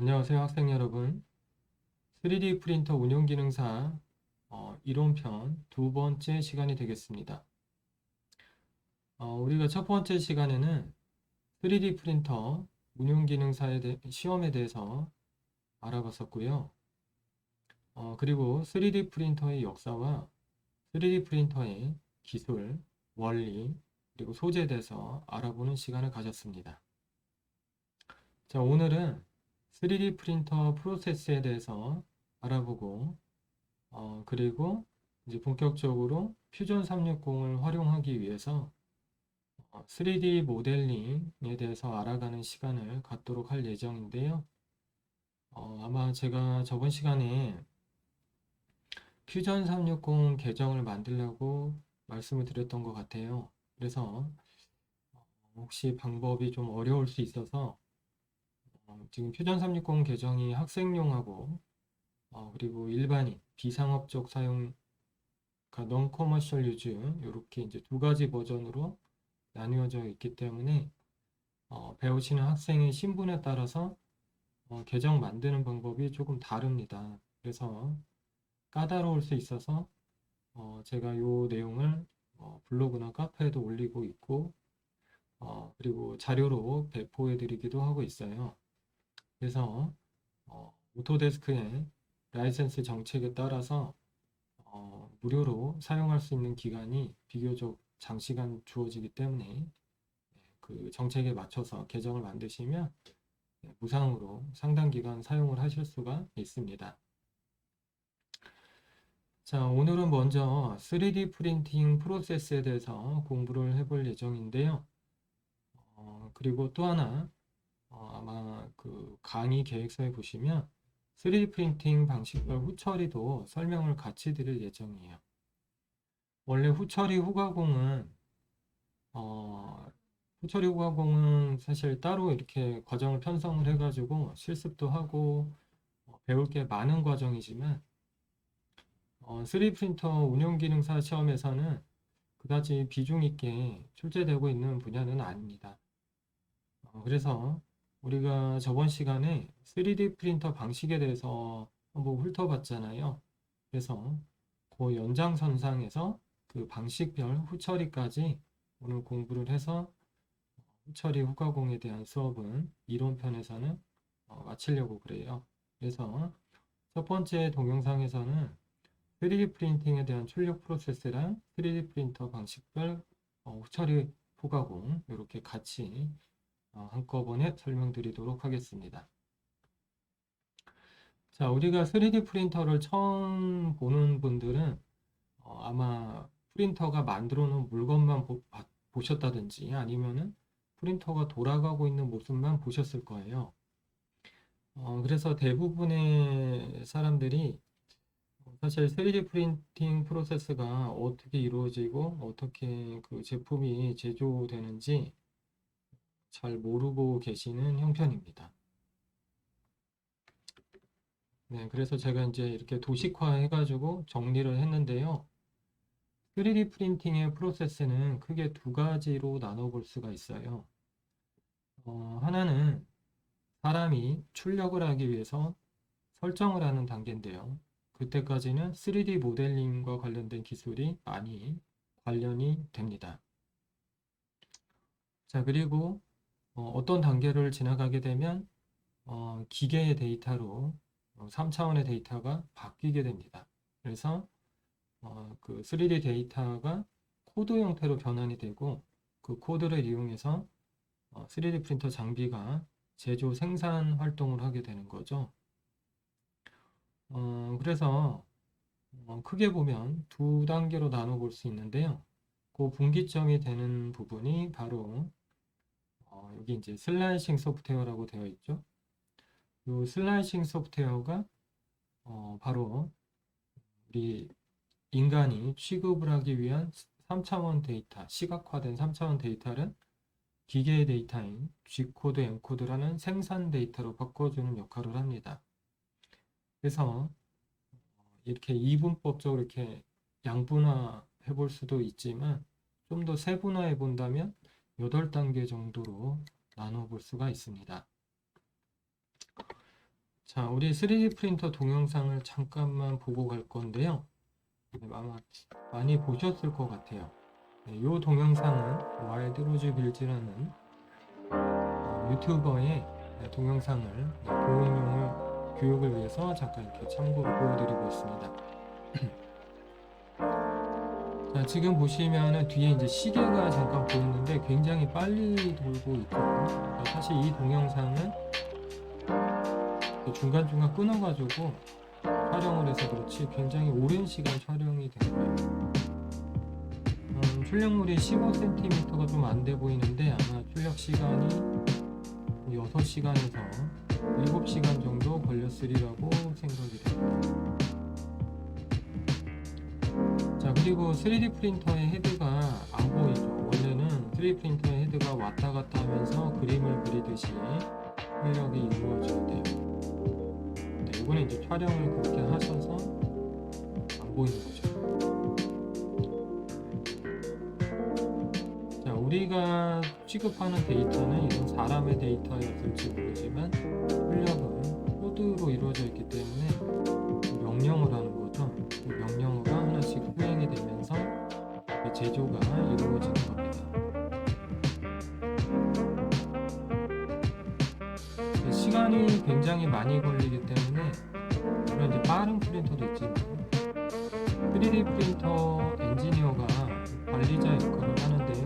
안녕하세요 학생 여러분. 3D 프린터 운용 기능사 이론편 두 번째 시간이 되겠습니다. 우리가 첫 번째 시간에는 3D 프린터 운용 기능사의 시험에 대해서 알아봤었고요. 그리고 3D 프린터의 역사와 3D 프린터의 기술, 원리, 그리고 소재에 대해서 알아보는 시간을 가졌습니다. 자, 오늘은 3D 프린터 프로세스에 대해서 알아보고 그리고 이제 본격적으로 퓨전 360을 활용하기 위해서 3D 모델링에 대해서 알아가는 시간을 갖도록 할 예정인데요. 아마 제가 저번 시간에 퓨전 360 계정을 만들려고 말씀을 드렸던 것 같아요. 그래서 혹시 방법이 좀 어려울 수 있어서 지금 퓨전 360 계정이 학생용하고 그리고 일반인, 비상업적 사용, 그러니까 non commercial use 이렇게 이제 두 가지 버전으로 나뉘어져 있기 때문에 배우시는 학생의 신분에 따라서 계정 만드는 방법이 조금 다릅니다. 그래서 까다로울 수 있어서 제가 이 내용을 블로그나 카페에도 올리고 있고 그리고 자료로 배포해 드리기도 하고 있어요. 그래서 오토데스크의 라이센스 정책에 따라서 무료로 사용할 수 있는 기간이 비교적 장시간 주어지기 때문에 그 정책에 맞춰서 계정을 만드시면 무상으로 상당 기간 사용을 하실 수가 있습니다. 자, 오늘은 먼저 3D 프린팅 프로세스에 대해서 공부를 해볼 예정인데요. 그리고 또 하나 아마 그 강의 계획서에 보시면 3D 프린팅 방식별 후처리도 설명을 같이 드릴 예정이에요. 원래 후처리 후가공은 사실 따로 이렇게 과정을 편성을 해가지고 실습도 하고 배울 게 많은 과정이지만 3D 프린터 운용 기능사 시험에서는 그다지 비중 있게 출제되고 있는 분야는 아닙니다. 그래서 우리가 저번 시간에 3D 프린터 방식에 대해서 한번 훑어봤잖아요. 그래서 그 연장선상에서 그 방식별 후처리까지 오늘 공부를 해서 후처리 후가공에 대한 수업은 이론편에서는 마치려고 그래요. 그래서 첫 번째 동영상에서는 3D 프린팅에 대한 출력 프로세스랑 3D 프린터 방식별 후처리 후가공 이렇게 같이 한꺼번에 설명드리도록 하겠습니다. 자, 우리가 3D 프린터를 처음 보는 분들은 아마 프린터가 만들어 놓은 물건만 보셨다든지 아니면은 프린터가 돌아가고 있는 모습만 보셨을 거예요. 그래서 대부분의 사람들이 사실 3D 프린팅 프로세스가 어떻게 이루어지고 어떻게 그 제품이 제조되는지 잘 모르고 계시는 형편입니다. 네, 그래서 제가 이제 이렇게 도식화 해가지고 정리를 했는데요. 3D 프린팅의 프로세스는 크게 두 가지로 나눠볼 수가 있어요. 하나는 사람이 출력을 하기 위해서 설정을 하는 단계인데요. 그때까지는 3D 모델링과 관련된 기술이 많이 관련이 됩니다. 자, 그리고 어떤 단계를 지나가게 되면 기계의 데이터로 3차원의 데이터가 바뀌게 됩니다. 그래서 그 3D 데이터가 코드 형태로 변환이 되고 그 코드를 이용해서 3D 프린터 장비가 제조 생산 활동을 하게 되는 거죠. 그래서 크게 보면 두 단계로 나눠 볼 수 있는데요. 그 분기점이 되는 부분이 바로 여기 이제 슬라이싱 소프트웨어라고 되어 있죠. 이 슬라이싱 소프트웨어가 바로 우리 인간이 취급을 하기 위한 3차원 데이터, 시각화된 3차원 데이터를 기계의 데이터인 G코드, M코드라는 생산 데이터로 바꿔주는 역할을 합니다. 그래서 이렇게 이분법적으로 이렇게 양분화 해볼 수도 있지만 좀 더 세분화해 본다면 8단계 정도로 나눠 볼 수가 있습니다. 자, 우리 3D 프린터 동영상을 잠깐만 보고 갈 건데요. 네, 아마 많이 보셨을 것 같아요. 네, 이 동영상은 와일드 로즈 빌즈라는 유튜버의 동영상을 교훈용을 교육을 위해서 잠깐 이렇게 참고로 보여드리고 있습니다. 자, 지금 보시면은 뒤에 이제 시계가 잠깐 보이는데 굉장히 빨리 돌고 있고, 사실 이 동영상은 중간중간 끊어가지고 촬영을 해서 그렇지 굉장히 오랜 시간 촬영이 된 거예요. 출력물이 15cm가 좀 안 돼 보이는데 아마 출력 시간이 6시간에서 7시간 정도 걸렸으리라고 생각이 됩니다. 자, 그리고 3D 프린터의 헤드가 안 보이죠. 원래는 3D 프린터의 헤드가 왔다 갔다 하면서 그림을 그리듯이 출력이 이루어져야 돼요. 네, 이번에 이제 촬영을 그렇게 하셔서 안 보이는 거죠. 자, 우리가 취급하는 데이터는 이런 사람의 데이터였을지 모르지만 출력은 코드로 이루어져 있기 때문에 명령을 하는 거죠. 그 명령어가 하나씩 수행이 되면서 제조가 이루어지는 겁니다. 시간이 굉장히 많이 걸리기 때문에 물론 이제 빠른 프린터도 있지만 3D 프린터 엔지니어가 관리자 역할을 하는데요.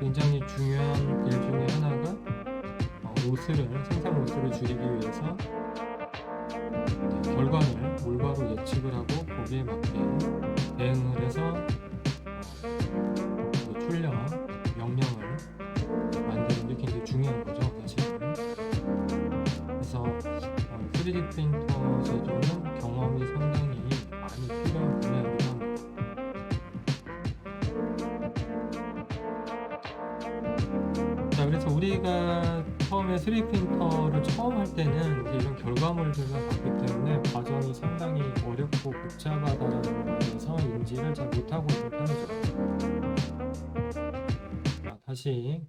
굉장히 중요한 일 중에 하나가 생산 로스를 줄이기 위해서 결과를 올바로 예측을 하고 거기에 맞게 대응을 해서 출력 명령을 만드는 게 굉장히 중요한 거죠, 사실은. 그래서 3D 프린터 제조는 경험이 상당히 많이 필요한 분야이기도 합니다. 자, 그래서 우리가 처음에 3D 프린터를 처음 할 때는 이제 이런 결과물들만 봤기 때문에 과정이 상당히 어렵고 복잡하다는 것에 대해서 인지를 잘 못하고 있는 편이죠. 자, 다시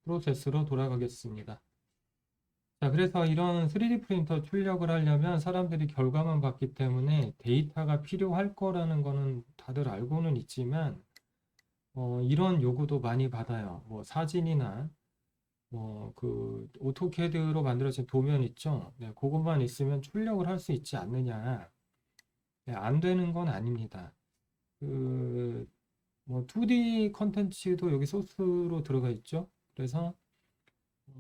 프로세스로 돌아가겠습니다. 자, 그래서 이런 3D 프린터 출력을 하려면 사람들이 결과만 봤기 때문에 데이터가 필요할 거라는 거는 다들 알고는 있지만 이런 요구도 많이 받아요. 뭐 사진이나 그 오토캐드로 만들어진 도면 있죠. 네, 그것만 있으면 출력을 할 수 있지 않느냐. 네, 안 되는 건 아닙니다. 뭐 2D 컨텐츠도 여기 소스로 들어가 있죠. 그래서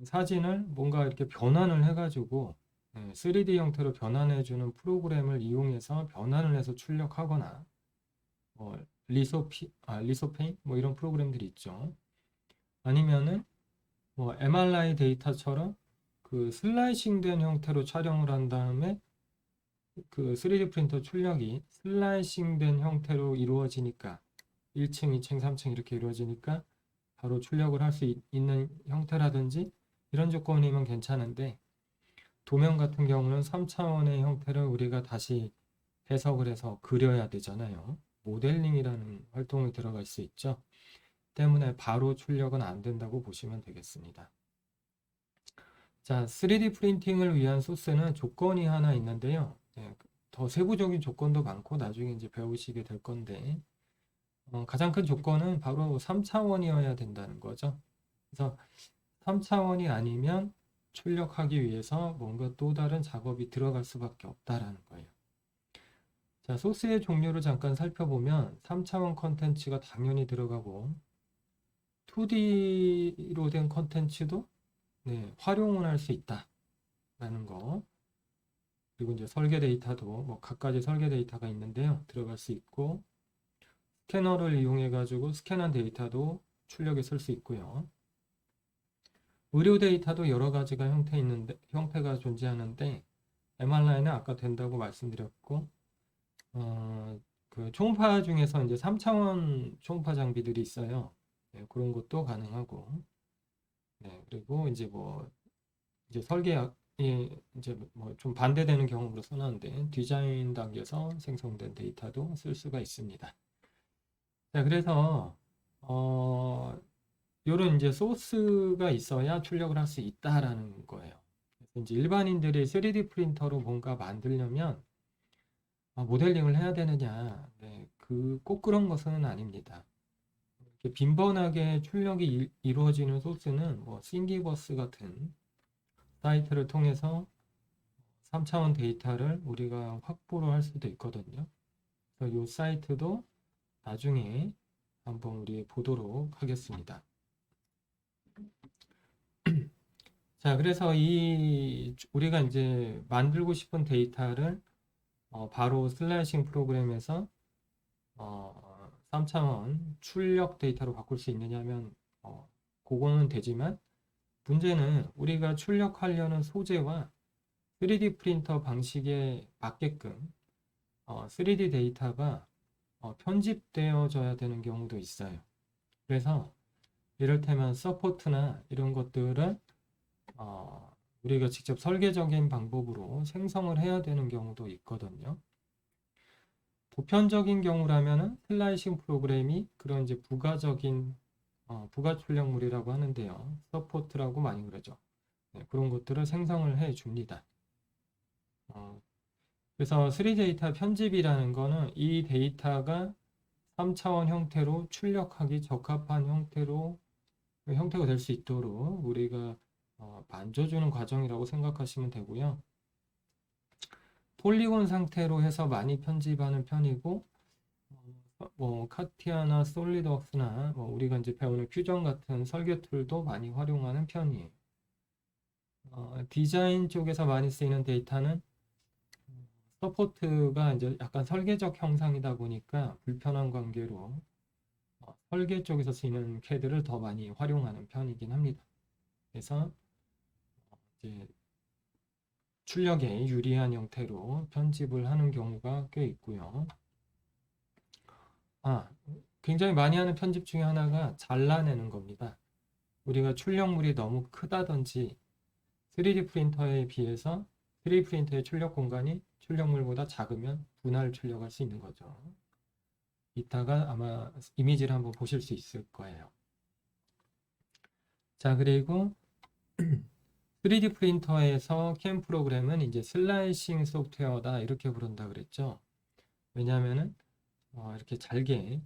사진을 뭔가 이렇게 변환을 해가지고 3D 형태로 변환해주는 프로그램을 이용해서 변환을 해서 출력하거나 리소페인 뭐 이런 프로그램들이 있죠. 아니면은 뭐 MRI 데이터처럼 그 슬라이싱된 형태로 촬영을 한 다음에 그 3D 프린터 출력이 슬라이싱된 형태로 이루어지니까 1층, 2층, 3층 이렇게 이루어지니까 바로 출력을 할 수 있는 형태라든지 이런 조건이면 괜찮은데 도면 같은 경우는 3차원의 형태를 우리가 다시 해석을 해서 그려야 되잖아요. 모델링이라는 활동이 들어갈 수 있죠. 때문에 바로 출력은 안 된다고 보시면 되겠습니다. 자, 3D 프린팅을 위한 소스는 조건이 하나 있는데요. 더 세부적인 조건도 많고 나중에 이제 배우시게 될 건데 가장 큰 조건은 바로 3차원이어야 된다는 거죠. 그래서 3차원이 아니면 출력하기 위해서 뭔가 또 다른 작업이 들어갈 수밖에 없다라는 거예요. 자, 소스의 종류를 잠깐 살펴보면 3차원 컨텐츠가 당연히 들어가고 2D로 된 컨텐츠도 활용을 할 수 있다라는 거. 그리고 이제 설계 데이터도 뭐 각가지 설계 데이터가 있는데요. 들어갈 수 있고 스캐너를 이용해 가지고 스캔한 데이터도 출력에 쓸 수 있고요. 의료 데이터도 여러 가지가 형태가 존재하는데 MRI는 아까 된다고 말씀드렸고 그 초음파 중에서 이제 3차원 초음파 장비들이 있어요. 그런 것도 가능하고 그리고 이제 이제 설계이 이제 뭐 좀 반대되는 경우로 써놨는데 디자인 단계에서 생성된 데이터도 쓸 수가 있습니다. 자, 그래서 요런 이제 소스가 있어야 출력을 할 수 있다라는 거예요. 이제 일반인들이 3D 프린터로 뭔가 만들려면 모델링을 해야 되느냐? 네, 꼭 그런 것은 아닙니다. 이렇게 빈번하게 출력이 이루어지는 소스는 뭐 싱기버스 같은 사이트를 통해서 3차원 데이터를 우리가 확보를 할 수도 있거든요. 그래서 이 사이트도 나중에 한번 우리 보도록 하겠습니다. 자, 그래서 우리가 이제 만들고 싶은 데이터를 바로 슬라이싱 프로그램에서 3차원 출력 데이터로 바꿀 수 있느냐면 그거는 되지만 문제는 우리가 출력하려는 소재와 3D 프린터 방식에 맞게끔 3D 데이터가 편집되어져야 되는 경우도 있어요. 그래서 이를테면 서포트나 이런 것들을 우리가 직접 설계적인 방법으로 생성을 해야 되는 경우도 있거든요. 보편적인 경우라면은 슬라이싱 프로그램이 그런 이제 부가적인 부가 출력물이라고 하는데요. 서포트라고 많이 그러죠. 네, 그런 것들을 생성을 해 줍니다. 그래서 3D 데이터 편집이라는 거는 이 데이터가 3차원 형태로 출력하기 적합한 형태가 될 수 있도록 우리가 만져주는 과정이라고 생각하시면 되고요. 폴리곤 상태로 해서 많이 편집하는 편이고, 뭐 카티아나 솔리드웍스나 뭐 우리가 이제 배우는 퓨전 같은 설계 툴도 많이 활용하는 편이에요. 디자인 쪽에서 많이 쓰이는 데이터는 서포트가 이제 약간 설계적 형상이다 보니까 불편한 관계로 설계 쪽에서 쓰이는 CAD를 더 많이 활용하는 편이긴 합니다. 그래서 이제 출력에 유리한 형태로 편집을 하는 경우가 꽤 있고요. 굉장히 많이 하는 편집 중에 하나가 잘라내는 겁니다. 우리가 출력물이 너무 크다든지 3D 프린터에 비해서 3D 프린터의 출력 공간이 출력물보다 작으면 분할 출력할 수 있는 거죠. 이따가 아마 이미지를 한번 보실 수 있을 거예요. 자, 그리고 3D 프린터에서 CAM 프로그램은 이제 슬라이싱 소프트웨어다 이렇게 부른다 그랬죠. 왜냐하면은 이렇게 잘게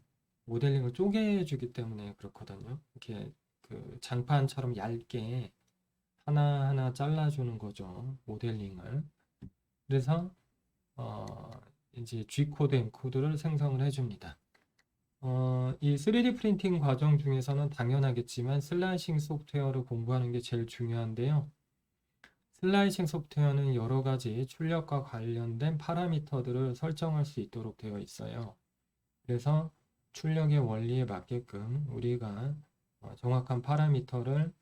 모델링을 쪼개주기 때문에 그렇거든요. 이렇게 그 장판처럼 얇게 하나하나 잘라주는 거죠. 모델링을. 그래서 이제 G코드, M코드를 생성을 해줍니다. 이 3D 프린팅 과정 중에서는 당연하겠지만 슬라이싱 소프트웨어를 공부하는 게 제일 중요한데요. 슬라이싱 소프트웨어는 여러 가지 출력과 관련된 파라미터들을 설정할 수 있도록 되어 있어요. 그래서 출력의 원리에 맞게끔 우리가 정확한 파라미터를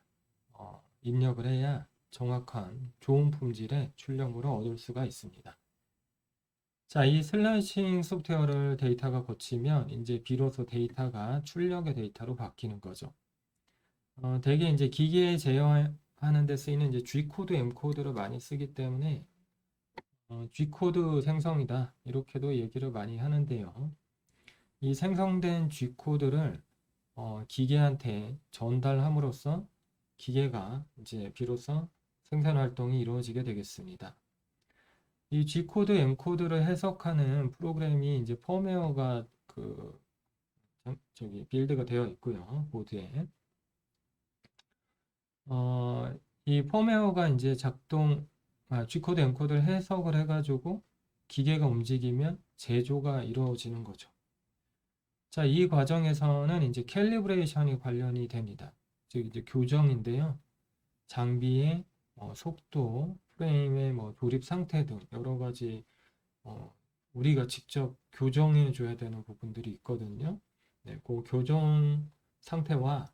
입력을 해야 정확한 좋은 품질의 출력물을 얻을 수가 있습니다. 자, 이 슬라이싱 소프트웨어를 데이터가 거치면 이제 비로소 데이터가 출력의 데이터로 바뀌는 거죠. 대개 이제 기계에 제어하는 데 쓰이는 이제 G코드, M코드를 많이 쓰기 때문에 G코드 생성이다 이렇게도 얘기를 많이 하는데요. 이 생성된 G코드를 기계한테 전달함으로써 기계가 이제 비로소 생산 활동이 이루어지게 되겠습니다. 이 G코드, M코드를 해석하는 프로그램이 이제 펌웨어가 빌드가 되어 있고요. 보드에. 이 펌웨어가 이제 G코드, M코드를 해석을 해가지고 기계가 움직이면 제조가 이루어지는 거죠. 자, 이 과정에서는 이제 캘리브레이션이 관련이 됩니다. 즉 이제 교정인데요. 장비의 속도, 프레임의 조립 상태 등 여러 가지 우리가 직접 교정해 줘야 되는 부분들이 있거든요. 네, 그 교정 상태와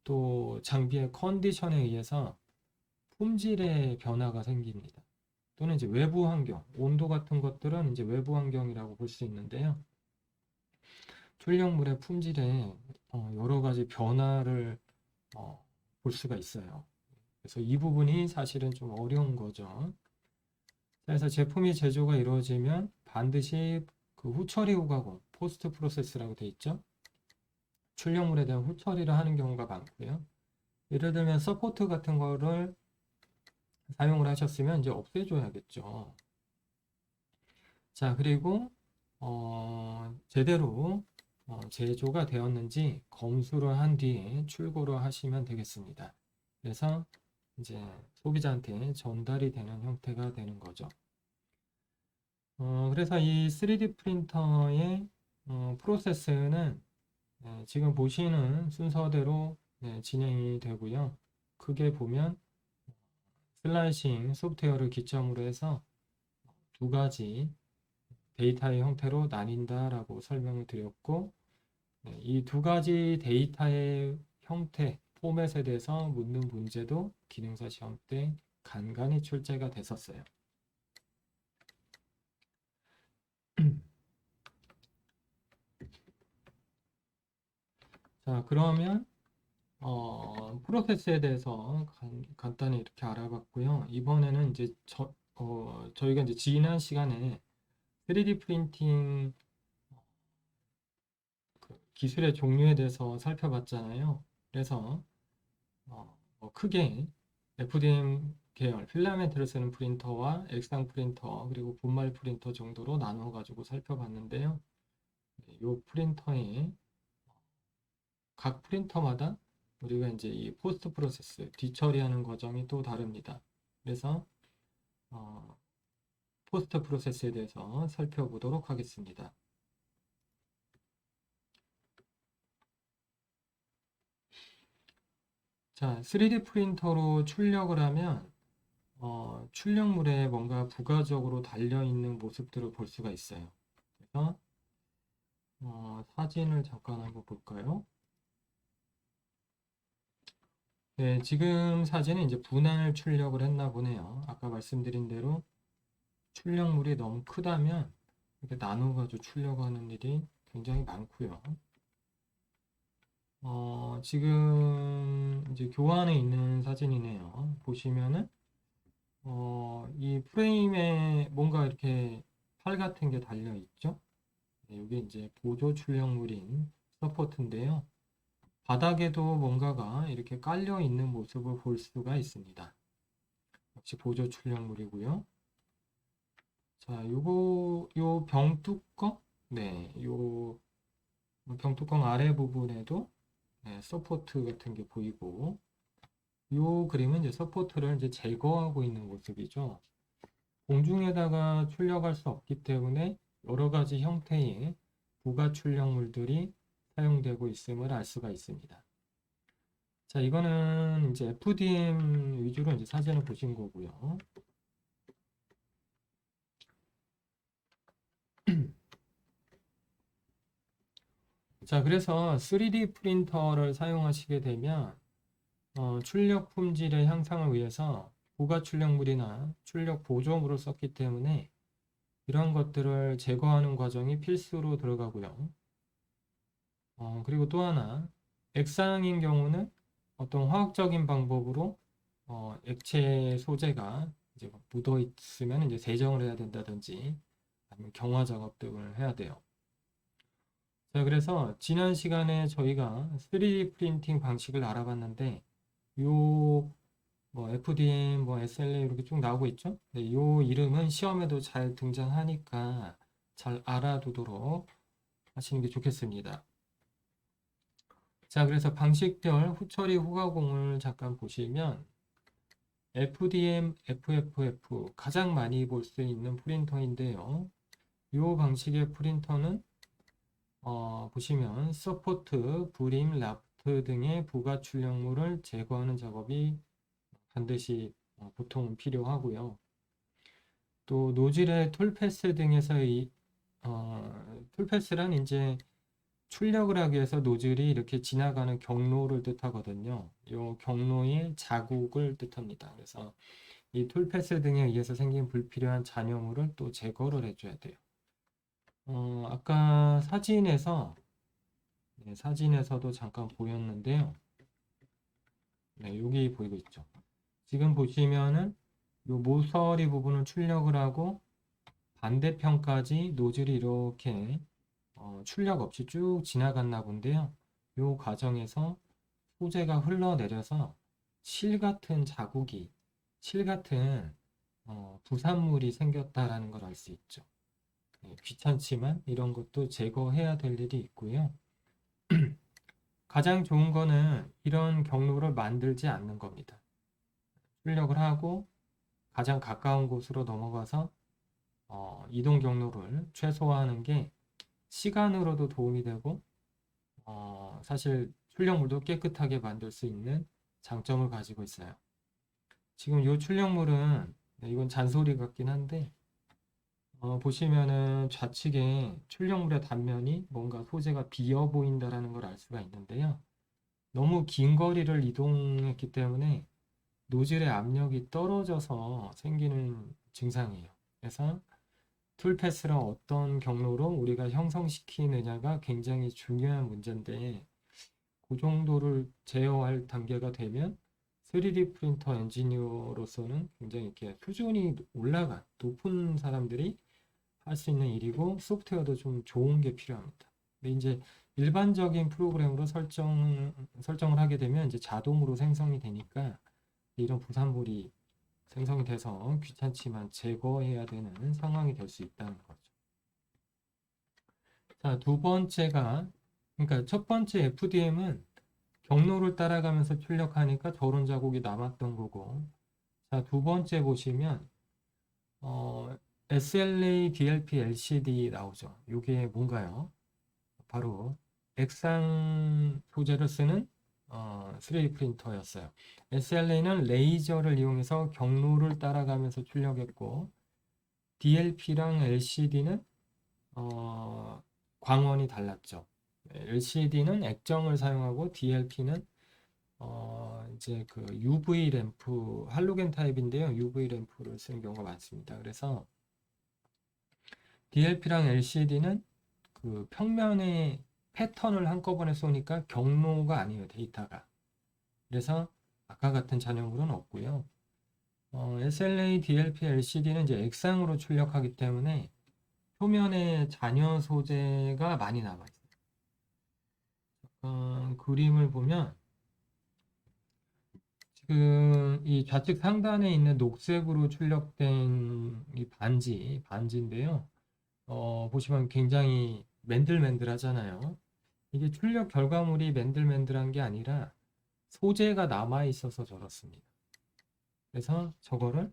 또 장비의 컨디션에 의해서 품질의 변화가 생깁니다. 또는 이제 외부 환경, 온도 같은 것들은 이제 외부 환경이라고 볼 수 있는데요. 출력물의 품질에 여러 가지 변화를 볼 수가 있어요. 그래서 이 부분이 사실은 좀 어려운 거죠. 그래서 제품이 제조가 이루어지면 반드시 그 후처리 후가공, 포스트 프로세스라고 돼 있죠. 출력물에 대한 후처리를 하는 경우가 많고요. 예를 들면 서포트 같은 거를 사용을 하셨으면 이제 없애줘야겠죠. 자, 그리고 제대로 제조가 되었는지 검수를 한 뒤에 출고를 하시면 되겠습니다. 그래서 이제 소비자한테 전달이 되는 형태가 되는 거죠. 그래서 이 3D 프린터의 프로세스는 지금 보시는 순서대로 진행이 되고요. 크게 보면 슬라이싱 소프트웨어를 기점으로 해서 두 가지 데이터의 형태로 나뉜다라고 설명을 드렸고, 이 두 가지 데이터의 형태, 포맷에 대해서 묻는 문제도 기능사 시험 때 간간히 출제가 됐었어요. 자, 그러면 프로세스에 대해서 간단히 이렇게 알아봤고요. 이번에는 이제 저희가 이제 지난 시간에 3D 프린팅 기술의 종류에 대해서 살펴봤잖아요. 그래서 크게 FDM 계열, 필라멘트를 쓰는 프린터와 액상 프린터, 그리고 분말 프린터 정도로 나눠 가지고 살펴봤는데요. 이 프린터의 각 프린터마다 우리가 이제 이 포스트 프로세스, 뒤처리하는 과정이 또 다릅니다. 그래서 포스트 프로세스에 대해서 살펴보도록 하겠습니다. 자, 3D 프린터로 출력을 하면 출력물에 뭔가 부가적으로 달려있는 모습들을 볼 수가 있어요. 그래서 사진을 잠깐 한번 볼까요? 네, 지금 사진은 이제 분할 출력을 했나 보네요. 아까 말씀드린 대로 출력물이 너무 크다면 이렇게 나눠가지고 출력하는 일이 굉장히 많고요. 지금 이제 교환에 있는 사진이네요. 보시면은 이 프레임에 뭔가 이렇게 팔 같은 게 달려 있죠. 네, 이게 이제 보조 출력물인 서포트인데요. 바닥에도 뭔가가 이렇게 깔려 있는 모습을 볼 수가 있습니다. 역시 보조 출력물이고요. 자, 요 병뚜껑? 네, 요 병뚜껑 아래 부분에도 서포트 같은 게 보이고, 요 그림은 이제 서포트를 이제 제거하고 있는 모습이죠. 공중에다가 출력할 수 없기 때문에 여러 가지 형태의 부가 출력물들이 사용되고 있음을 알 수가 있습니다. 자, 이거는 이제 FDM 위주로 이제 사진을 보신 거고요. 자, 그래서 3D 프린터를 사용하시게 되면 출력 품질의 향상을 위해서 부가 출력물이나 출력 보조물을 썼기 때문에 이런 것들을 제거하는 과정이 필수로 들어가고요. 그리고 또 하나, 액상인 경우는 어떤 화학적인 방법으로 액체 소재가 이제 묻어 있으면 이제 세정을 해야 된다든지 아니면 경화 작업 등을 해야 돼요. 자, 그래서 지난 시간에 저희가 3D 프린팅 방식을 알아봤는데 요 뭐 FDM, 뭐 SLA 이렇게 쭉 나오고 있죠? 네, 요 이름은 시험에도 잘 등장하니까 잘 알아두도록 하시는 게 좋겠습니다. 자, 그래서 방식별 후처리 후가공을 잠깐 보시면 FDM, FFF 가장 많이 볼 수 있는 프린터인데요. 이 방식의 프린터는 보시면 서포트, 브림, 라프트 등의 부가 출력물을 제거하는 작업이 반드시 보통 필요하고요. 또 노즐의 톨패스 등에서의 톨패스란 이제 출력을 하기 위해서 노즐이 이렇게 지나가는 경로를 뜻하거든요. 이 경로의 자국을 뜻합니다. 그래서 이 톨패스 등에 의해서 생긴 불필요한 잔여물을 또 제거를 해줘야 돼요. 아까 사진에서도 잠깐 보였는데요. 네, 여기 보이고 있죠. 지금 보시면은 요 모서리 부분을 출력을 하고 반대편까지 노즐이 이렇게 출력 없이 쭉 지나갔나 본데요. 요 과정에서 소재가 흘러내려서 실 같은 자국이 실 같은 부산물이 생겼다라는 걸 알 수 있죠. 귀찮지만 이런 것도 제거해야 될 일이 있고요. 가장 좋은 거는 이런 경로를 만들지 않는 겁니다. 출력을 하고 가장 가까운 곳으로 넘어가서 이동 경로를 최소화하는 게 시간으로도 도움이 되고 사실 출력물도 깨끗하게 만들 수 있는 장점을 가지고 있어요. 지금 이 출력물은 이건 잔소리 같긴 한데 보시면은 좌측에 출력물의 단면이 뭔가 소재가 비어 보인다라는 걸 알 수가 있는데요. 너무 긴 거리를 이동했기 때문에 노즐의 압력이 떨어져서 생기는 증상이에요. 그래서 툴패스랑 어떤 경로로 우리가 형성시키느냐가 굉장히 중요한 문제인데 그 정도를 제어할 단계가 되면 3D 프린터 엔지니어로서는 굉장히 이렇게 수준이 올라간 높은 사람들이 할 수 있는 일이고 소프트웨어도 좀 좋은 게 필요합니다. 근데 이제 일반적인 프로그램으로 설정을 하게 되면 이제 자동으로 생성이 되니까 이런 부산물이 생성이 돼서 귀찮지만 제거해야 되는 상황이 될 수 있다는 거죠. 자, 두 번째가 그러니까 첫 번째 FDM은 경로를 따라가면서 출력하니까 저런 자국이 남았던 거고, 자, 두 번째 보시면 SLA, DLP, LCD 나오죠. 이게 뭔가요? 바로 액상 소재를 쓰는 3D 프린터였어요. SLA는 레이저를 이용해서 경로를 따라가면서 출력했고, DLP랑 LCD는 광원이 달랐죠. LCD는 액정을 사용하고 DLP는 이제 그 UV 램프, 할로겐 타입인데요. UV 램프를 쓰는 경우가 많습니다. 그래서 DLP랑 LCD는 그 평면의 패턴을 한꺼번에 쏘니까 경로가 아니에요, 데이터가. 그래서 아까 같은 잔여물은 없고요. SLA, DLP, LCD는 이제 액상으로 출력하기 때문에 표면에 잔여 소재가 많이 남아있어요. 그림을 보면 지금 이 좌측 상단에 있는 녹색으로 출력된 이 반지인데요. 보시면 굉장히 맨들맨들하잖아요. 이게 출력 결과물이 맨들맨들한 게 아니라 소재가 남아 있어서 저렇습니다. 그래서 저거를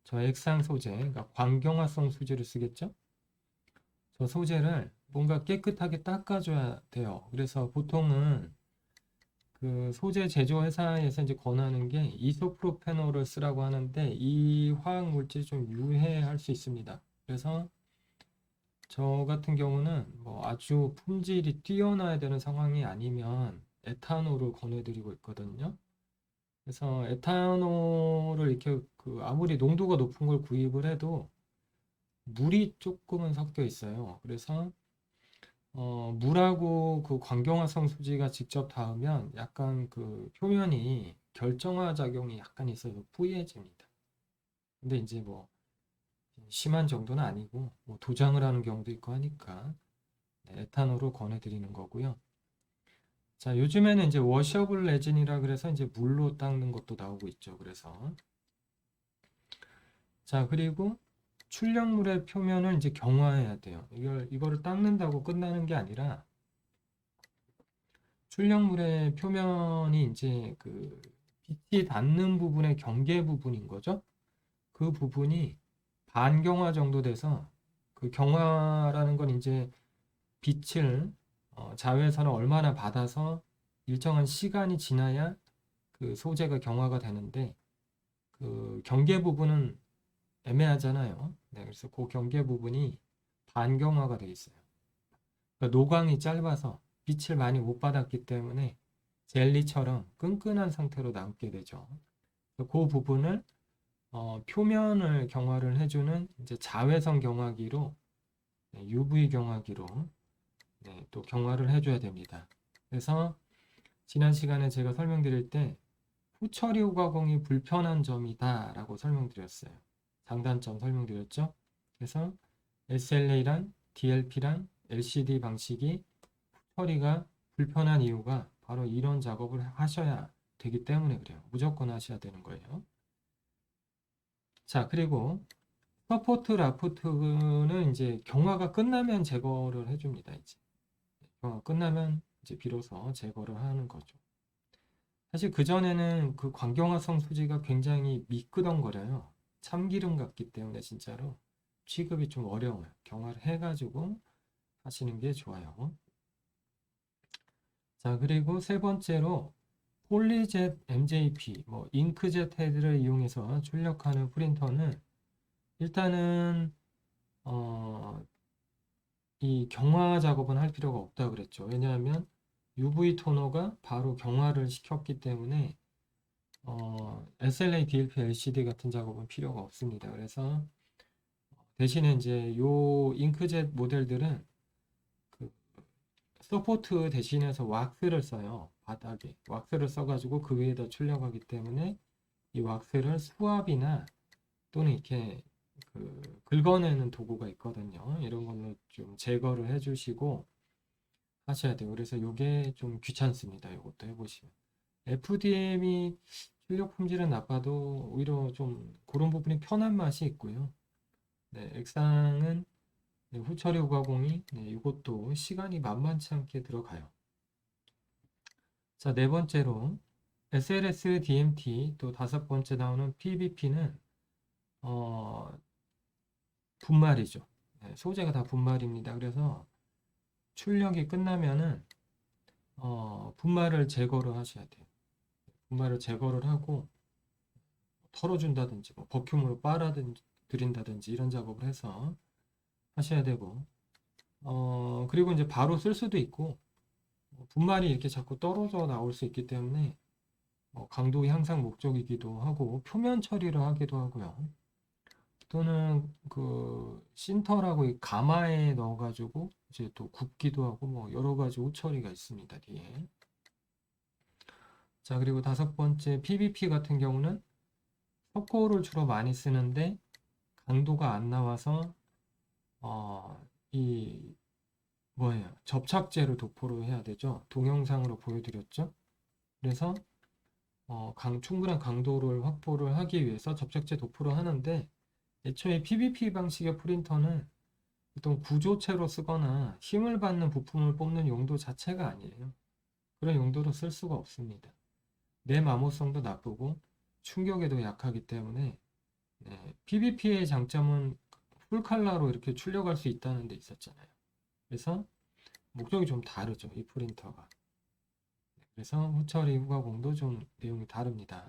저 액상 소재, 그러니까 광경화성 소재를 쓰겠죠? 저 소재를 뭔가 깨끗하게 닦아줘야 돼요. 그래서 보통은 그 소재 제조 회사에서 이제 권하는 게 이소프로페놀을 쓰라고 하는데 이 화학 물질이 좀 유해할 수 있습니다. 그래서 저 같은 경우는 뭐 아주 품질이 뛰어나야 되는 상황이 아니면 에탄올을 권해드리고 있거든요. 그래서 에탄올을 이렇게 그 아무리 농도가 높은 걸 구입을 해도 물이 조금은 섞여 있어요. 그래서 물하고 그 광경화성 수지가 직접 닿으면 약간 그 표면이 결정화 작용이 약간 있어서 뿌얘집니다. 근데 이제 뭐 심한 정도는 아니고 뭐 도장을 하는 경우도 있고 하니까 에탄올을 권해드리는 거고요. 자, 요즘에는 이제 워셔블 레진이라 그래서 이제 물로 닦는 것도 나오고 있죠. 그래서 자, 그리고 출력물의 표면을 이제 경화해야 돼요. 이거를 닦는다고 끝나는 게 아니라 출력물의 표면이 이제 그 빛이 닿는 부분의 경계 부분인 거죠. 그 부분이 반경화 정도 돼서 그 경화라는 건 이제 빛을 자외선을 얼마나 받아서 일정한 시간이 지나야 그 소재가 경화가 되는데 그 경계 부분은 애매하잖아요. 네, 그래서 그 경계 부분이 반경화가 돼 있어요. 그러니까 노광이 짧아서 빛을 많이 못 받았기 때문에 젤리처럼 끈끈한 상태로 남게 되죠. 그 부분을 표면을 경화를 해주는 이제 자외선 경화기로 UV 경화기로 또 경화를 해줘야 됩니다. 그래서 지난 시간에 제가 설명드릴 때 후처리 후가공이 불편한 점이다 라고 설명드렸어요. 장단점 설명드렸죠. 그래서 SLA랑 DLP랑 LCD 방식이 후처리가 불편한 이유가 바로 이런 작업을 하셔야 되기 때문에 그래요. 무조건 하셔야 되는 거예요. 자, 그리고 서포트 라프트는 이제 경화가 끝나면 제거를 해줍니다. 이제 경화 끝나면 이제 비로소 제거를 하는 거죠. 사실 그전에는 그 광경화성 수지가 굉장히 미끄덩거려요. 참기름 같기 때문에 진짜로 취급이 좀 어려워요. 경화를 해가지고 하시는 게 좋아요. 자, 그리고 세 번째로 폴리젯 MJP, 뭐 잉크젯 헤드를 이용해서 출력하는 프린터는 일단은 이 경화 작업은 할 필요가 없다 그랬죠. 왜냐하면 UV 토너가 바로 경화를 시켰기 때문에 SLA, DLP, LCD 같은 작업은 필요가 없습니다. 그래서 대신에 이제 요 잉크젯 모델들은 그 서포트 대신해서 왁스를 써요. 바닥에 왁스를 써가지고 그 위에다 출력하기 때문에 이 왁스를 수압이나 또는 이렇게 그 긁어내는 도구가 있거든요. 이런 걸로 좀 제거를 해주시고 하셔야 돼요. 그래서 이게 좀 귀찮습니다. 이것도 해보시면. FDM이 출력 품질은 나빠도 오히려 좀 그런 부분이 편한 맛이 있고요. 네, 액상은 네, 후처리 후가공이 네, 이것도 시간이 만만치 않게 들어가요. 자, 네 번째로 SLS DMT 또 다섯 번째 나오는 PBP는 분말이죠. 네, 소재가 다 분말입니다. 그래서 출력이 끝나면은 분말을 제거를 하셔야 돼요. 분말을 제거를 하고 털어준다든지 뭐 버큐으로 빨아들인다든지 이런 작업을 해서 하셔야 되고 그리고 이제 바로 쓸 수도 있고 분말이 이렇게 자꾸 떨어져 나올 수 있기 때문에 강도 향상 목적이기도 하고 표면 처리를 하기도 하고요. 또는 그 신터라고 이 가마에 넣어가지고 이제 또 굽기도 하고 뭐 여러 가지 옷처리가 있습니다. 뒤에. 자, 그리고 다섯 번째 PVP 같은 경우는 석고를 주로 많이 쓰는데 강도가 안 나와서 이 뭐예요? 접착제로 도포를 해야 되죠. 동영상으로 보여드렸죠. 그래서 충분한 강도를 확보를 하기 위해서 접착제 도포를 하는데 애초에 PVP 방식의 프린터는 보통 구조체로 쓰거나 힘을 받는 부품을 뽑는 용도 자체가 아니에요. 그런 용도로 쓸 수가 없습니다. 내마모성도 나쁘고 충격에도 약하기 때문에 PVP의 장점은 풀칼라로 이렇게 출력할 수 있다는 데 있었잖아요. 그래서 목적이 좀 다르죠. 이 프린터가. 그래서 후처리 후가공도 좀 내용이 다릅니다.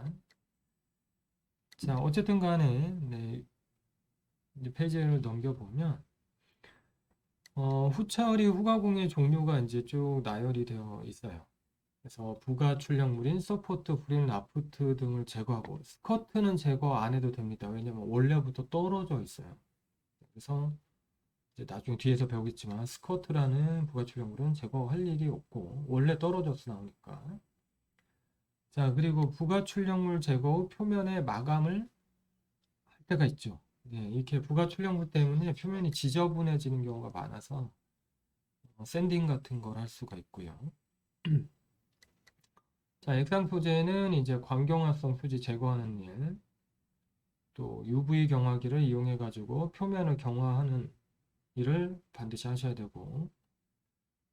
자, 어쨌든 간에 이제 페이지를 넘겨보면 후처리 후가공의 종류가 이제 쭉 나열이 되어 있어요. 그래서 부가 출력물인 서포트, 브릴, 라프트 등을 제거하고 스커트는 제거 안 해도 됩니다. 왜냐면 원래부터 떨어져 있어요. 그래서 이제 나중에 뒤에서 배우겠지만 스커트라는 부가 출력물은 제거할 일이 없고 원래 떨어져서 나오니까. 자, 그리고 부가 출력물 제거 후 표면에 마감을 할 때가 있죠. 네, 이렇게 부가 출력물 때문에 표면이 지저분해지는 경우가 많아서 샌딩 같은 걸 할 수가 있고요. 자, 액상 소재는 이제 광경화성 수지 제거하는 일, 또 UV 경화기를 이용해 가지고 표면을 경화하는 일을 반드시 하셔야 되고,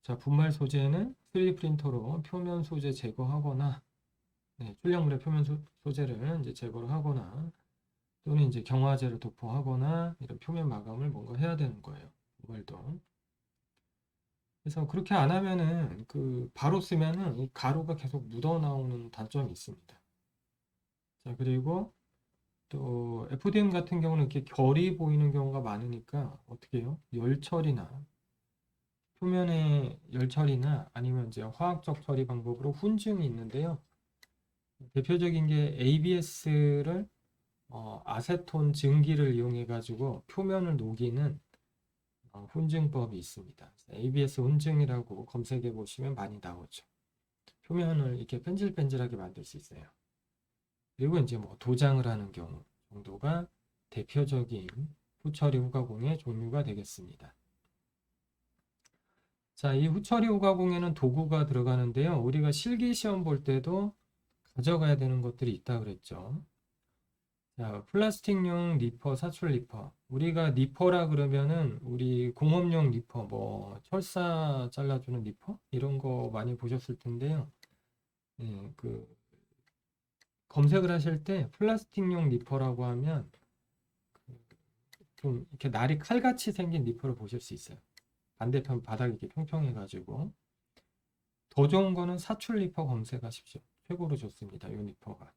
자, 분말 소재는 3D 프린터로 표면 소재 제거하거나, 출력물의 표면 소재를 이제 제거를 하거나, 또는 이제 경화제를 도포하거나 이런 표면 마감을 뭔가 해야 되는 거예요. 분말도. 그래서 그렇게 안 하면은 그 바로 쓰면은 이 가루가 계속 묻어 나오는 단점이 있습니다. 자, 그리고 또 FDM 같은 경우는 이렇게 결이 보이는 경우가 많으니까 어떻게 해요? 열처리나 표면의 열처리나 아니면 이제 화학적 처리 방법으로 훈증이 있는데요. 대표적인 게 ABS를 아세톤 증기를 이용해 가지고 표면을 녹이는 훈증법이 있습니다. ABS 훈증이라고 검색해 보시면 많이 나오죠. 표면을 이렇게 뺀질뺀질하게 만들 수 있어요. 그리고 이제 뭐 도장을 하는 경우 정도가 대표적인 후처리 후가공의 종류가 되겠습니다. 자, 이 후처리 후가공에는 도구가 들어가는데요. 우리가 실기 시험 볼 때도 가져가야 되는 것들이 있다 그랬죠. 자, 플라스틱용 니퍼, 사출 니퍼. 우리가 니퍼라 그러면은 우리 공업용 니퍼, 뭐 철사 잘라주는 니퍼 이런 거 많이 보셨을 텐데요. 그 검색을 하실 때 플라스틱용 니퍼라고 하면 좀 이렇게 날이 칼같이 생긴 니퍼를 보실 수 있어요. 반대편 바닥이 이렇게 평평해가지고. 더 좋은 거는 사출 니퍼 검색하십시오. 최고로 좋습니다. 이 니퍼가.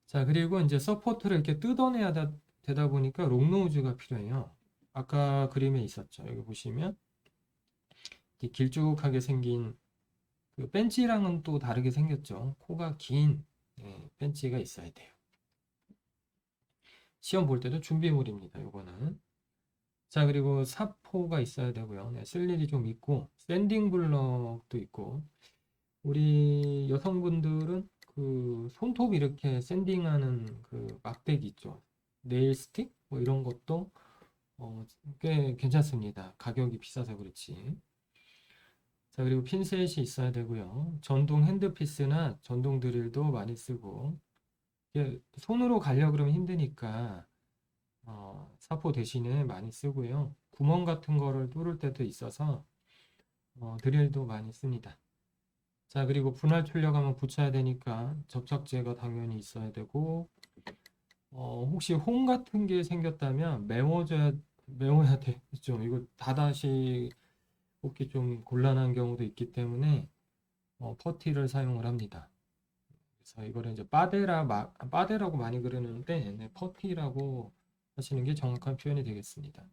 자, 그리고 이제 서포트를 이렇게 뜯어내야 되다 보니까 롱노우즈가 필요해요. 아까 그림에 있었죠. 여기 보시면 이렇게 길쭉하게 생긴 그 벤치랑은 또 다르게 생겼죠. 코가 긴 벤치가 있어야 돼요. 시험 볼 때도 준비물입니다. 요거는. 자, 그리고 사포가 있어야 되고요. 네, 쓸 일이 좀 있고 샌딩 블럭도 있고 우리 여성분들은 그 손톱 이렇게 샌딩하는 그 막대기 있죠. 네일 스틱 뭐 이런 것도 꽤 괜찮습니다. 가격이 비싸서 그렇지. 자, 그리고 핀셋이 있어야 되고요. 전동 핸드피스나 전동 드릴도 많이 쓰고 이게 손으로 가려고 그러면 힘드니까 사포 대신에 많이 쓰고요. 구멍 같은 거를 뚫을 때도 있어서 드릴도 많이 씁니다. 자, 그리고 분할 출력하면 붙여야 되니까 접착제가 당연히 있어야 되고 혹시 홍 같은 게 생겼다면 메워야 되죠. 이거 다다시 뽑기 좀 곤란한 경우도 있기 때문에 퍼티를 사용을 합니다. 그래서 이거를 이제 빠데라고 많이 그러는데 네, 퍼티라고 하시는 게 정확한 표현이 되겠습니다.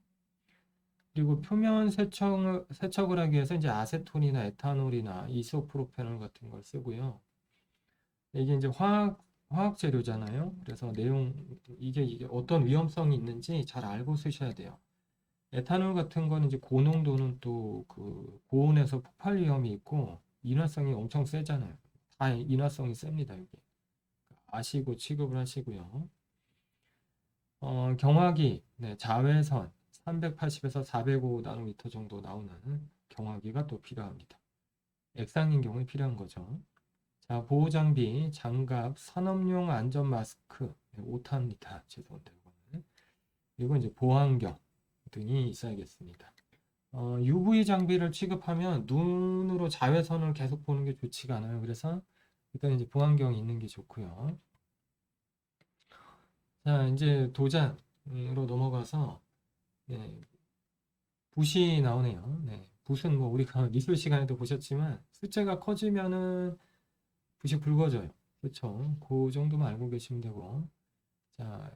그리고 표면 세척을 하기 위해서 이제 아세톤이나 에탄올이나 이소프로페놀 같은 걸 쓰고요. 이게 이제 화학 재료잖아요. 그래서 이게 어떤 위험성이 있는지 잘 알고 쓰셔야 돼요. 에탄올 같은 거는 이제 고농도는 또 그 고온에서 폭발 위험이 있고 인화성이 엄청 세잖아요. 다 인화성이 셉니다, 여기. 아시고 취급을 하시고요. 경화기, 네, 자외선 380에서 405 나노미터 정도 나오는 경화기가 또 필요합니다. 액상인 경우에 필요한 거죠. 자, 보호 장비, 장갑, 산업용 안전 마스크, 네, 오탄입니다. 죄송합니다. 이거는. 그리고 이제 보안경 등이 있어야겠습니다. UV 장비를 취급하면 눈으로 자외선을 계속 보는 게 좋지가 않아요. 그래서 일단 이제 보안경이 있는 게 좋고요. 자, 이제 도장으로 넘어가서 네, 붓이 나오네요. 네, 붓은 뭐 우리가 미술 시간에도 보셨지만 숫자가 커지면은 붓이 붉어져요. 그렇죠? 그 정도만 알고 계시면 되고. 자,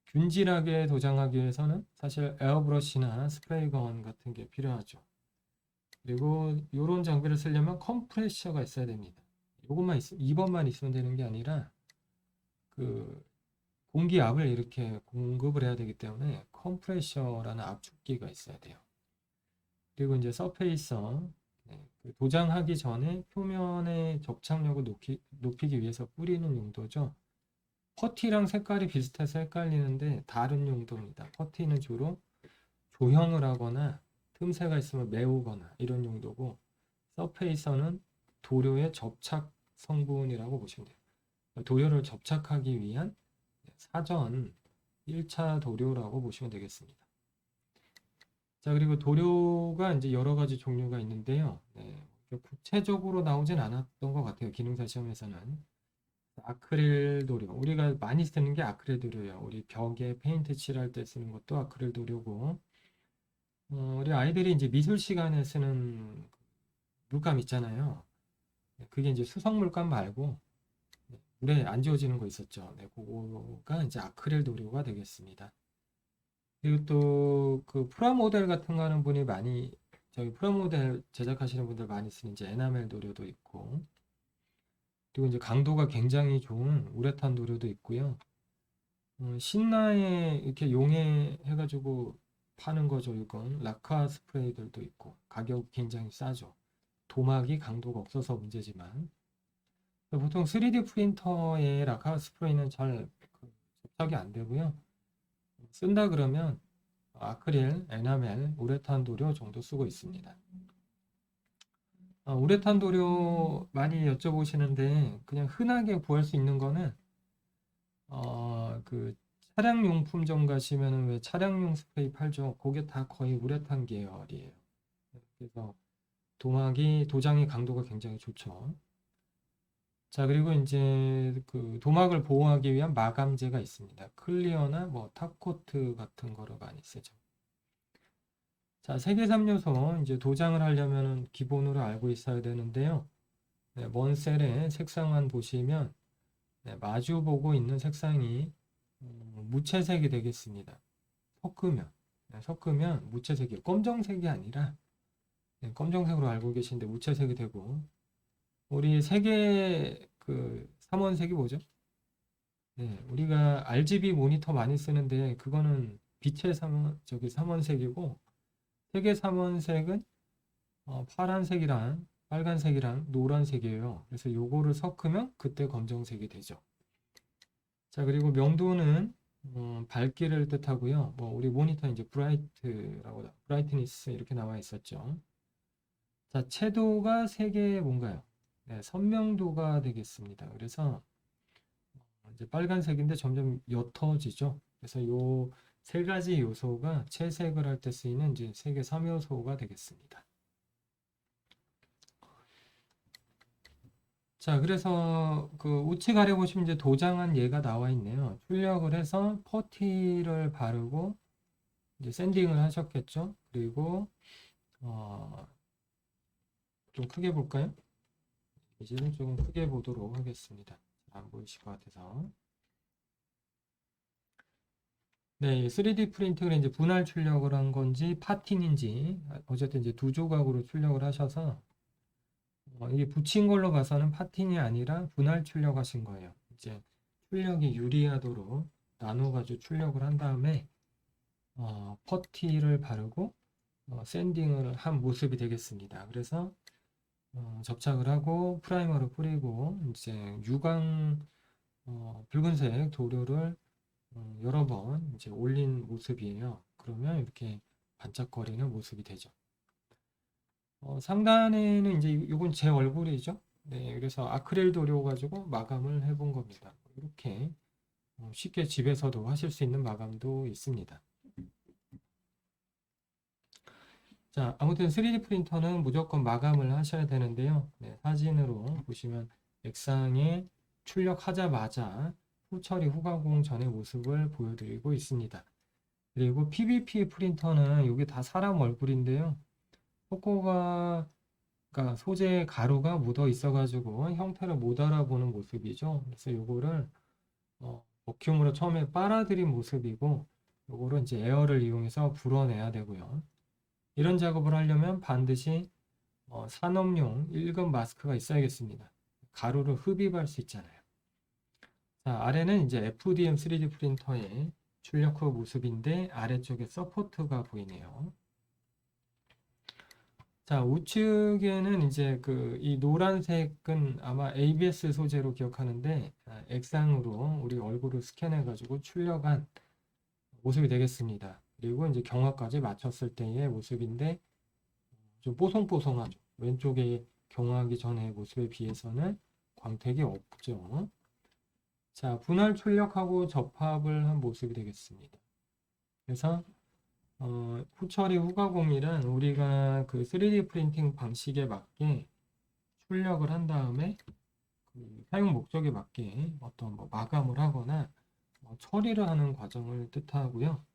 균질하게 도장하기 위해서는 사실 에어브러시나 스프레이건 같은 게 필요하죠. 그리고 이런 장비를 쓰려면 컴프레셔가 있어야 됩니다. 이것만 2번만 있으면 되는 게 아니라 그 공기압을 이렇게 공급을 해야 되기 때문에 컴프레셔라는 압축기가 있어야 돼요. 그리고 이제 서페이서 그 도장하기 전에 표면의 접착력을 높이기 위해서 뿌리는 용도죠. 퍼티랑 색깔이 비슷해서 헷갈리는데 다른 용도입니다. 퍼티는 주로 조형을 하거나 틈새가 있으면 메우거나 이런 용도고 서페이서는 도료의 접착 성분이라고 보시면 돼요. 도료를 접착하기 위한 사전 1차 도료라고 보시면 되겠습니다. 자, 그리고 도료가 이제 여러 가지 종류가 있는데요. 네, 구체적으로 나오진 않았던 것 같아요. 기능사 시험에서는. 아크릴 도료. 우리가 많이 쓰는 게 아크릴 도료예요. 우리 벽에 페인트 칠할 때 쓰는 것도 아크릴 도료고, 우리 아이들이 이제 미술 시간에 쓰는 물감 있잖아요. 네, 그게 이제 수성 물감 말고 물에 안 지워지는 거 있었죠. 네, 그거가 이제 아크릴 도료가 되겠습니다. 그리고 또 그 프라모델 같은 거 하는 분이 많이 저희 프라모델 제작하시는 분들 많이 쓰는 이제 에나멜 도료도 있고 그리고 이제 강도가 굉장히 좋은 우레탄 도료도 있고요. 신나에 이렇게 용해해가지고 파는 거죠. 이건 라카 스프레이들도 있고 가격 굉장히 싸죠. 도막이 강도가 없어서 문제지만 보통 3D 프린터에 라카 스프레이는 잘 접착이 안 되고요. 쓴다 그러면 아크릴, 에나멜, 우레탄 도료 정도 쓰고 있습니다. 우레탄 도료 많이 여쭤보시는데 그냥 흔하게 구할 수 있는 거는 그 차량용품점 가시면은 왜 차량용 스프레이 팔죠? 그게 다 거의 우레탄 계열이에요. 그래서 도장의 강도가 굉장히 좋죠. 자, 그리고 이제 그 도막을 보호하기 위한 마감제가 있습니다. 클리어나 뭐 탑코트 같은 거를 많이 쓰죠. 자, 세계 3요소 이제 도장을 하려면 기본으로 알고 있어야 되는데요. 네, 먼 셀의 색상만 보시면 네, 마주 보고 있는 색상이 무채색이 되겠습니다. 섞으면 무채색이 검정색이 아니라 검정색으로 알고 계신데 무채색이 되고 우리 색의 그 삼원색이 뭐죠? 네, 우리가 RGB 모니터 많이 쓰는데 그거는 빛의 삼원색이고 색의 삼원색은 파란색이랑 빨간색이랑 노란색이에요. 그래서 요거를 섞으면 그때 검정색이 되죠. 자, 그리고 명도는 밝기를 뜻하고요. 뭐 우리 모니터 이제 브라이트니스 이렇게 나와 있었죠. 자, 채도가 세 개 뭔가요? 네, 선명도가 되겠습니다. 그래서 이제 빨간색인데 점점 옅어지죠. 그래서 요 세 가지 요소가 채색을 할 때 쓰이는 이제 색의 3요소가 되겠습니다. 자, 그래서 그 우측 아래 보시면 이제 도장한 예가 나와 있네요. 출력을 해서 퍼티를 바르고 이제 샌딩을 하셨겠죠. 그리고 좀 크게 볼까요? 이제는 조금 크게 보도록 하겠습니다. 안 보이실 것 같아서. 네, 3D 프린팅을 이제 분할 출력을 한 건지 파팅인지 어쨌든 이제 두 조각으로 출력을 하셔서 이게 붙인 걸로 봐서는 파팅이 아니라 분할 출력하신 거예요. 이제 출력이 유리하도록 나눠가지고 출력을 한 다음에 퍼티를 바르고 샌딩을 한 모습이 되겠습니다. 그래서 접착을 하고 프라이머를 뿌리고 이제 유광 붉은색 도료를 여러 번 이제 올린 모습이에요. 그러면 이렇게 반짝거리는 모습이 되죠. 상단에는 이제 이건 제 얼굴이죠. 네, 그래서 아크릴 도료 가지고 마감을 해본 겁니다. 이렇게 쉽게 집에서도 하실 수 있는 마감도 있습니다. 자, 아무튼 3D 프린터는 무조건 마감을 하셔야 되는데요. 네, 사진으로 보시면 액상에 출력하자마자 후처리 후가공 전의 모습을 보여드리고 있습니다. 그리고 PBP 프린터는 이게 다 사람 얼굴인데요. 코코가 그러니까 소재 가루가 묻어 있어가지고 형태를 못 알아보는 모습이죠. 그래서 이거를 버큐으로 처음에 빨아들인 모습이고 이거를 이제 에어를 이용해서 불어내야 되고요. 이런 작업을 하려면 반드시 산업용 1급 마스크가 있어야겠습니다. 가루를 흡입할 수 있잖아요. 자, 아래는 이제 FDM 3D 프린터의 출력 후 모습인데 아래쪽에 서포트가 보이네요. 자, 우측에는 이제 이 노란색은 아마 ABS 소재로 기억하는데 액상으로 우리 얼굴을 스캔해 가지고 출력한 모습이 되겠습니다. 그리고 이제 경화까지 맞췄을 때의 모습인데 좀 뽀송뽀송하죠. 왼쪽에 경화하기 전의 모습에 비해서는 광택이 없죠. 자, 분할 출력하고 접합을 한 모습이 되겠습니다. 그래서 후처리 후가공이란 우리가 그 3D 프린팅 방식에 맞게 출력을 한 다음에 그 사용 목적에 맞게 어떤 뭐 마감을 하거나 처리를 하는 과정을 뜻하고요.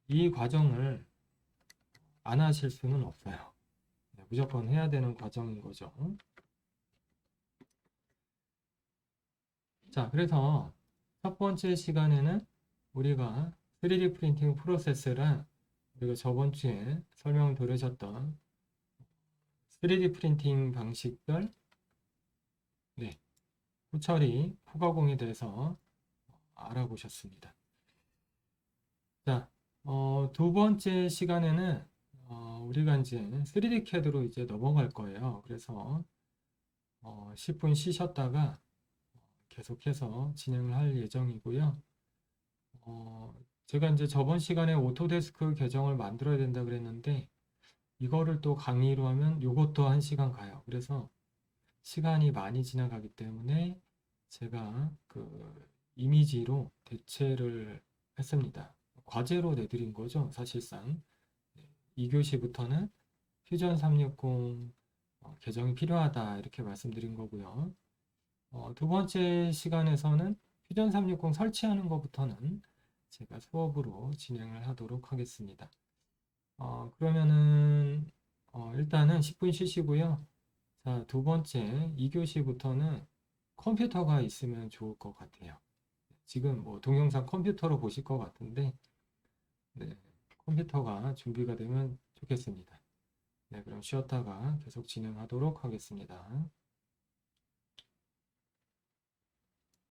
이 과정을 안 하실 수는 없어요. 네, 무조건 해야 되는 과정인 거죠. 자, 그래서 첫 번째 시간에는 우리가 3D 프린팅 프로세스랑 우리가 저번 주에 설명을 들으셨던 3D 프린팅 방식들, 네, 후처리, 후가공에 대해서 알아보셨습니다. 자, 두 번째 시간에는 우리가 이제 3D CAD로 이제 넘어갈 거예요. 그래서 10분 쉬셨다가 계속해서 진행을 할 예정이고요. 제가 이제 저번 시간에 오토데스크 계정을 만들어야 된다 그랬는데 이거를 또 강의로 하면 이것도 1시간 가요. 그래서 시간이 많이 지나가기 때문에 제가 이미지로 대체를 했습니다. 과제로 내드린 거죠, 사실상. 2교시부터는 퓨전 360 개정이 필요하다 이렇게 말씀드린 거고요. 두 번째 시간에서는 퓨전 360 설치하는 것부터는 제가 수업으로 진행을 하도록 하겠습니다. 그러면은 일단은 10분 쉬시고요. 자, 두 번째 2교시부터는 컴퓨터가 있으면 좋을 것 같아요. 지금 뭐 동영상 컴퓨터로 보실 것 같은데, 네, 컴퓨터가 준비가 되면 좋겠습니다. 네, 그럼 쉬었다가 계속 진행하도록 하겠습니다.